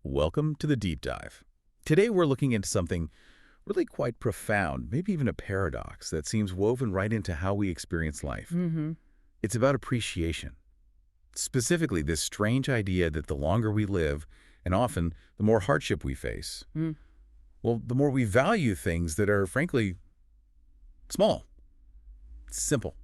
Welcome to the deep dive. Today we're looking into something really quite profound, maybe even a paradox that seems woven right into how we experience life. It's about appreciation. Specifically, this strange idea that the longer we live, and often the more hardship we face, well, the more we value things that are, frankly, small, simple,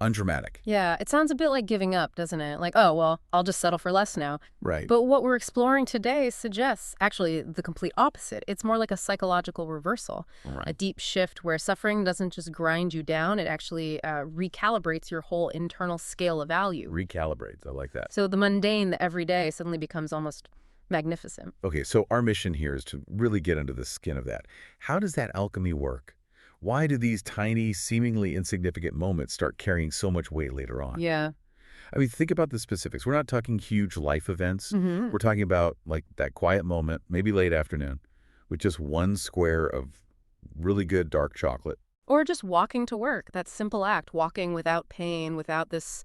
undramatic. Yeah, it sounds a bit like giving up, doesn't it? Like, oh, well, I'll just settle for less now. Right. But what we're exploring today suggests actually the complete opposite. It's more like a psychological reversal, a deep shift where suffering doesn't just grind you down, it actually recalibrates your whole internal scale of value. Recalibrates. I like that. So the mundane, the everyday, suddenly becomes almost magnificent. Okay, so our mission here is to really get under the skin of that. How does that alchemy work? Why do these tiny, seemingly insignificant moments start carrying so much weight later on? Yeah. I mean, think about the specifics. We're not talking huge life events. We're talking about, like, that quiet moment, maybe late afternoon, with just one square of really good dark chocolate. Or just walking to work, that simple act, walking without pain, without this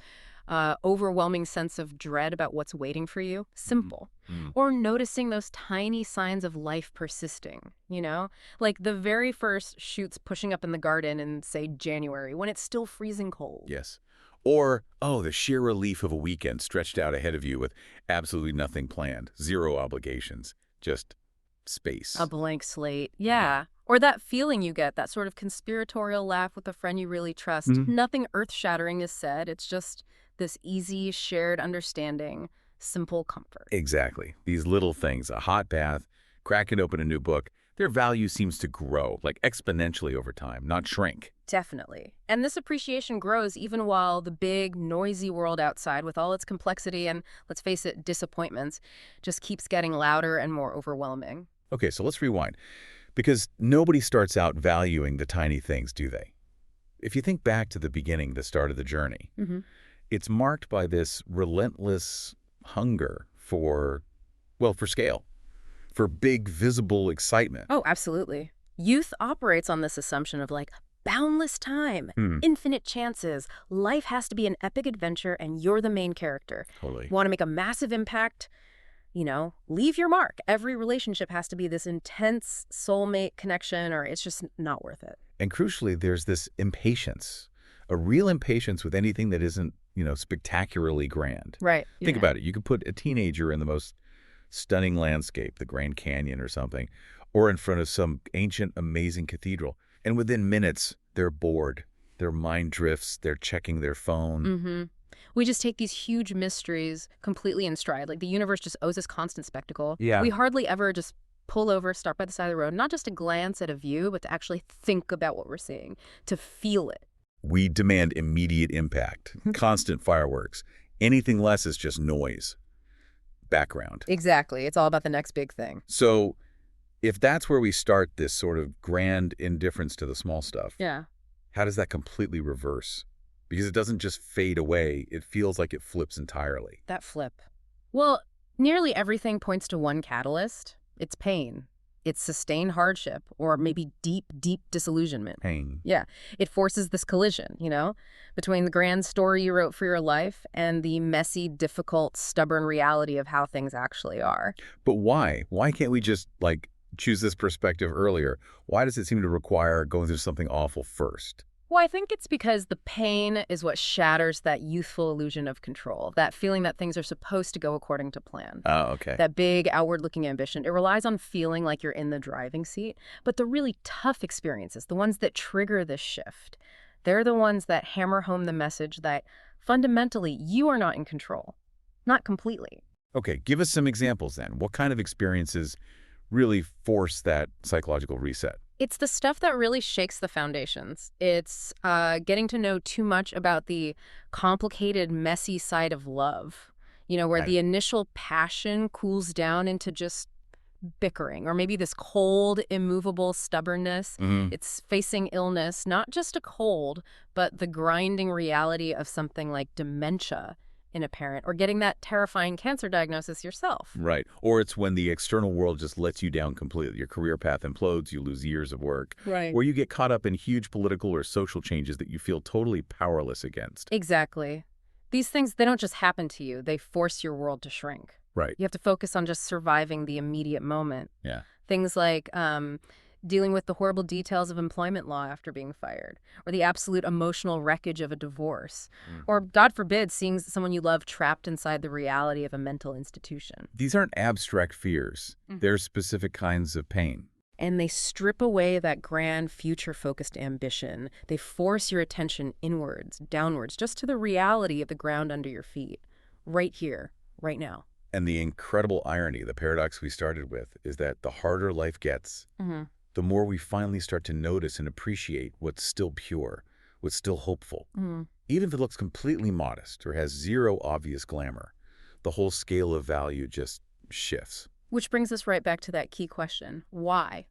overwhelming sense of dread about what's waiting for you. Simple. Or noticing those tiny signs of life persisting, you know? Like the very first shoots pushing up in the garden in, say, January, when it's still freezing cold. Yes. Or, oh, the sheer relief of a weekend stretched out ahead of you with absolutely nothing planned, zero obligations, just space. A blank slate. Yeah. Or that feeling you get, that sort of conspiratorial laugh with a friend you really trust. Nothing earth-shattering is said. It's just this easy, shared understanding, simple comfort. Exactly. These little things, a hot bath, cracking open a new book, their value seems to grow, like exponentially over time, not shrink. Definitely. And this appreciation grows even while the big, noisy world outside, with all its complexity and, let's face it, disappointments, just keeps getting louder and more overwhelming. Okay, so let's rewind. Because nobody starts out valuing the tiny things, do they? If you think back to the beginning, the start of the journey, it's marked by this relentless hunger for, well, for scale, for big, visible excitement. Oh, absolutely. Youth operates on this assumption of like boundless time, infinite chances. Life has to be an epic adventure and you're the main character. Totally. Want to make a massive impact? You know, leave your mark. Every relationship has to be this intense soulmate connection or it's just not worth it. And crucially, there's this impatience, a real impatience with anything that isn't, spectacularly grand. Right. Think about it. You could put a teenager in the most stunning landscape, the Grand Canyon or something, or in front of some ancient, amazing cathedral. And within minutes, they're bored. Their mind drifts. They're checking their phone. We just take these huge mysteries completely in stride. Like the universe just owes us constant spectacle. Yeah. We hardly ever just pull over, stop by the side of the road, not just to glance at a view, but to actually think about what we're seeing, to feel it. We demand immediate impact, constant fireworks. Anything less is just noise, background. Exactly. It's all about the next big thing. So if that's where we start this sort of grand indifference to the small stuff, Yeah. how does that completely reverse? Because it doesn't just fade away. It feels like it flips entirely. That flip. Well, nearly everything points to one catalyst. It's pain. It's sustained hardship, or maybe deep, deep disillusionment. Pain. Yeah. It forces this collision, between the grand story you wrote for your life and the messy, difficult, stubborn reality of how things actually are. But why? Why can't we just, choose this perspective earlier? Why does it seem to require going through something awful first? Well, I think it's because the pain is what shatters that youthful illusion of control, that feeling that things are supposed to go according to plan. Oh, okay. That big outward-looking ambition. It relies on feeling like you're in the driving seat. But the really tough experiences, the ones that trigger this shift, they're the ones that hammer home the message that fundamentally you are not in control. Not completely. Okay, give us some examples then. What kind of experiences really force that psychological reset? It's the stuff that really shakes the foundations. It's getting to know too much about the complicated, messy side of love, where the initial passion cools down into just bickering, or maybe this cold, immovable stubbornness. It's facing illness, not just a cold, but the grinding reality of something like dementia in a parent, or getting that terrifying cancer diagnosis yourself. Right. Or it's when the external world just lets you down completely. Your career path implodes, you lose years of work. Right. Or you get caught up in huge political or social changes that you feel totally powerless against. Exactly. These things, they don't just happen to you. They force your world to shrink. Right. You have to focus on just surviving the immediate moment. Yeah. Things like dealing with the horrible details of employment law after being fired, or the absolute emotional wreckage of a divorce, or, God forbid, seeing someone you love trapped inside the reality of a mental institution. These aren't abstract fears. They're specific kinds of pain. And they strip away that grand, future-focused ambition. They force your attention inwards, downwards, just to the reality of the ground under your feet, right here, right now. And the incredible irony, the paradox we started with, is that the harder life gets, the more we finally start to notice and appreciate what's still pure, what's still hopeful. Even if it looks completely modest or has zero obvious glamour, the whole scale of value just shifts. Which brings us right back to that key question. Why?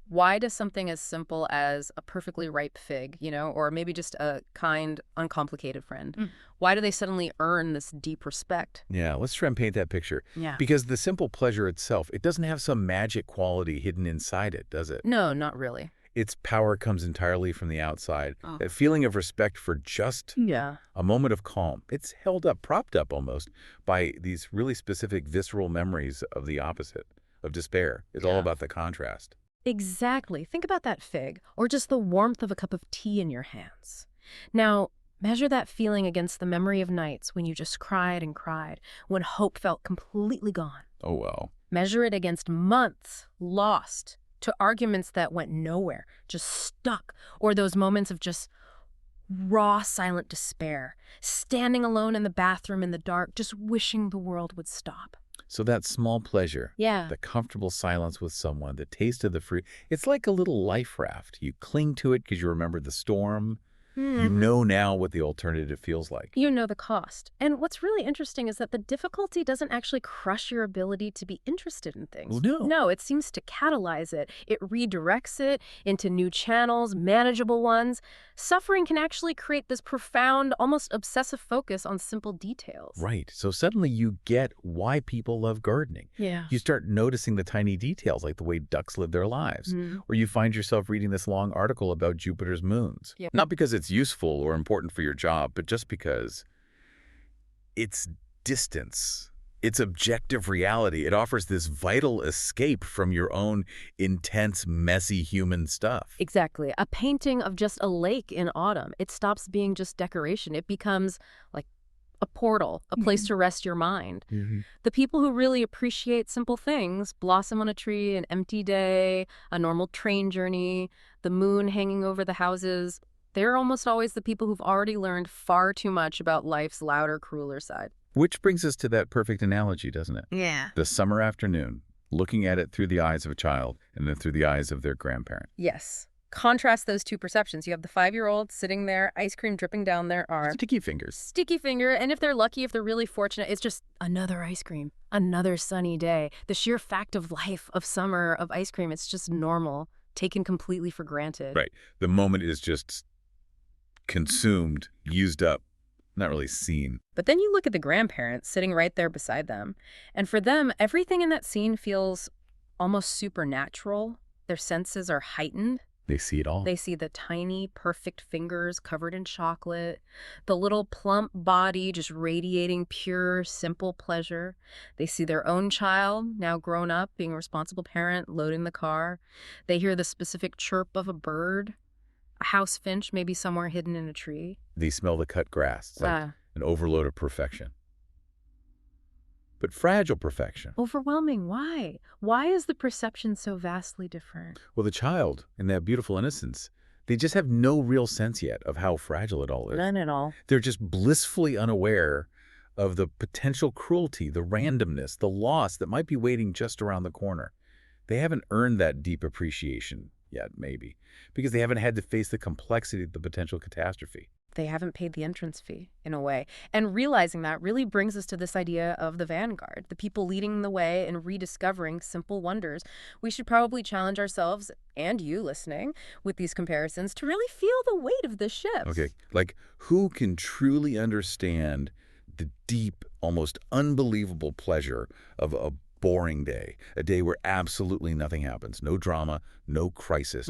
Why does something as simple as a perfectly ripe fig, or maybe just a kind, uncomplicated friend, why do they suddenly earn this deep respect? Yeah, let's try and paint that picture. Yeah. Because the simple pleasure itself, it doesn't have some magic quality hidden inside it, does it? No, not really. Its power comes entirely from the outside. That feeling of respect for just a moment of calm. It's held up, propped up almost, by these really specific visceral memories of the opposite, of despair. It's all about the contrast. Exactly. Think about that fig, or just the warmth of a cup of tea in your hands. Now, measure that feeling against the memory of nights when you just cried and cried, when hope felt completely gone. Oh, well. Measure it against months lost to arguments that went nowhere, just stuck, or those moments of just raw, silent despair, standing alone in the bathroom in the dark, just wishing the world would stop. So that small pleasure, the comfortable silence with someone, the taste of the fruit, it's like a little life raft. You cling to it because you remember the storm. You know now what the alternative feels like. You know the cost. And what's really interesting is that the difficulty doesn't actually crush your ability to be interested in things. Well, no. No, it seems to catalyze it. It redirects it into new channels, manageable ones. Suffering can actually create this profound, almost obsessive focus on simple details. Right. So suddenly you get why people love gardening. Yeah. You start noticing the tiny details, like the way ducks live their lives. Or you find yourself reading this long article about Jupiter's moons. Yep. Not because it's useful or important for your job, but just because it's distance. It's objective reality. It offers this vital escape from your own intense, messy human stuff. Exactly. A painting of just a lake in autumn. It stops being just decoration. It becomes like a portal, a place to rest your mind. The people who really appreciate simple things, blossom on a tree, an empty day, a normal train journey, the moon hanging over the houses, they're almost always the people who've already learned far too much about life's louder, crueler side. Which brings us to that perfect analogy, doesn't it? Yeah. The summer afternoon, looking at it through the eyes of a child and then through the eyes of their grandparent. Yes. Contrast those two perceptions. You have the 5-year-old sitting there, ice cream dripping down their arm. Sticky fingers. Sticky finger. And if they're lucky, if they're really fortunate, it's just another ice cream, another sunny day. The sheer fact of life, of summer, of ice cream, it's just normal, taken completely for granted. Right. The moment is just consumed, used up, not really seen. But then you look at the grandparents sitting right there beside them. And for them, everything in that scene feels almost supernatural. Their senses are heightened. They see it all. They see the tiny, perfect fingers covered in chocolate, the little plump body just radiating pure, simple pleasure. They see their own child, now grown up, being a responsible parent, loading the car. They hear the specific chirp of a bird, a house finch maybe somewhere hidden in a tree. They smell the cut grass. It's like an overload of perfection. But fragile perfection. Overwhelming. Why? Why is the perception so vastly different? Well, the child, in that beautiful innocence, they just have no real sense yet of how fragile it all is. None at all. They're just blissfully unaware of the potential cruelty, the randomness, the loss that might be waiting just around the corner. They haven't earned that deep appreciation yet, maybe, because they haven't had to face the complexity of the potential catastrophe. They haven't paid the entrance fee, in a way. And realizing that really brings us to this idea of the vanguard, the people leading the way and rediscovering simple wonders. We should probably challenge ourselves, and you listening, with these comparisons to really feel the weight of this shift. Okay, like who can truly understand the deep, almost unbelievable pleasure of a boring day, a day where absolutely nothing happens, no drama, no crisis?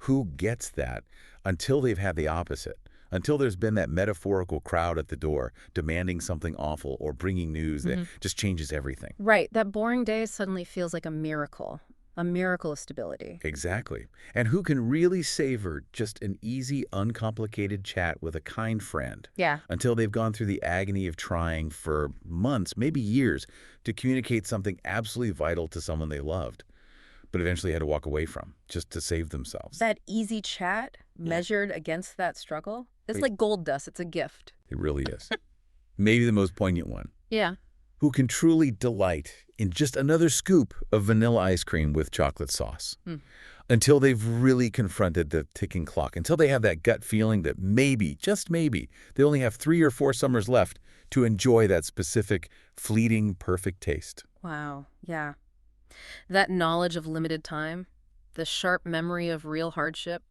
Who gets that until they've had the opposite? until there's been that metaphorical crowd at the door demanding something awful or bringing news that just changes everything. Right. That boring day suddenly feels like a miracle of stability. Exactly. And who can really savor just an easy, uncomplicated chat with a kind friend Yeah. until they've gone through the agony of trying for months, maybe years, to communicate something absolutely vital to someone they loved, but eventually had to walk away from just to save themselves. That easy chat measured against that struggle, it's like gold dust. It's a gift. It really is. Maybe the most poignant one. Yeah. Who can truly delight in just another scoop of vanilla ice cream with chocolate sauce until they've really confronted the ticking clock, until they have that gut feeling that maybe, just maybe, they only have 3 or 4 summers left to enjoy that specific, fleeting, perfect taste. Wow. Yeah. That knowledge of limited time, the sharp memory of real hardship,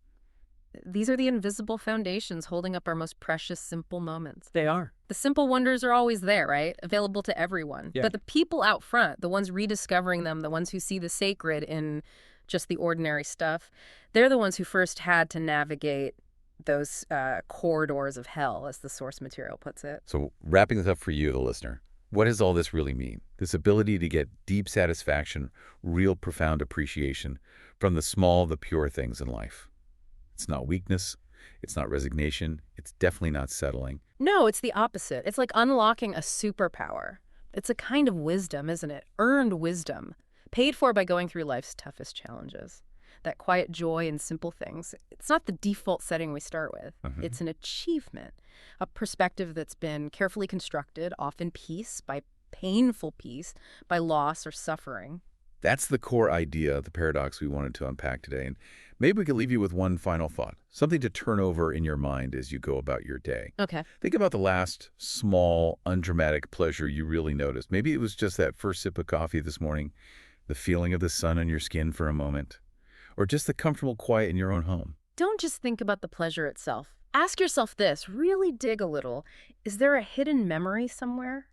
these are the invisible foundations holding up our most precious, simple moments. They are. The simple wonders are always there, right? Available to everyone. Yeah. But the people out front, the ones rediscovering them, the ones who see the sacred in just the ordinary stuff, they're the ones who first had to navigate those corridors of hell, as the source material puts it. So wrapping this up for you, the listener, what does all this really mean? This ability to get deep satisfaction, real profound appreciation from the small, the pure things in life. It's not weakness. It's not resignation. It's definitely not settling. No, it's the opposite. It's like unlocking a superpower. It's a kind of wisdom, isn't it? Earned wisdom, paid for by going through life's toughest challenges. That quiet joy in simple things. It's not the default setting we start with. It's an achievement, a perspective that's been carefully constructed, often piece by painful piece, by loss or suffering. That's the core idea, the paradox we wanted to unpack today. And maybe we could leave you with one final thought, something to turn over in your mind as you go about your day. Okay. Think about the last small, undramatic pleasure you really noticed. Maybe it was just that first sip of coffee this morning, the feeling of the sun on your skin for a moment, or just the comfortable quiet in your own home. Don't just think about the pleasure itself. Ask yourself this, really dig a little. Is there a hidden memory somewhere?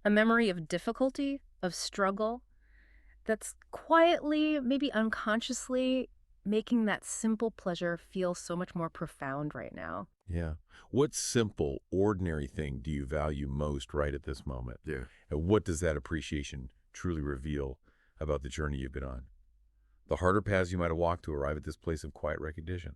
A memory of difficulty, of struggle, that's quietly, maybe unconsciously, making that simple pleasure feel so much more profound right now. Yeah. What simple, ordinary thing do you value most right at this moment? Yeah. And what does that appreciation truly reveal about the journey you've been on? The harder paths you might have walked to arrive at this place of quiet recognition.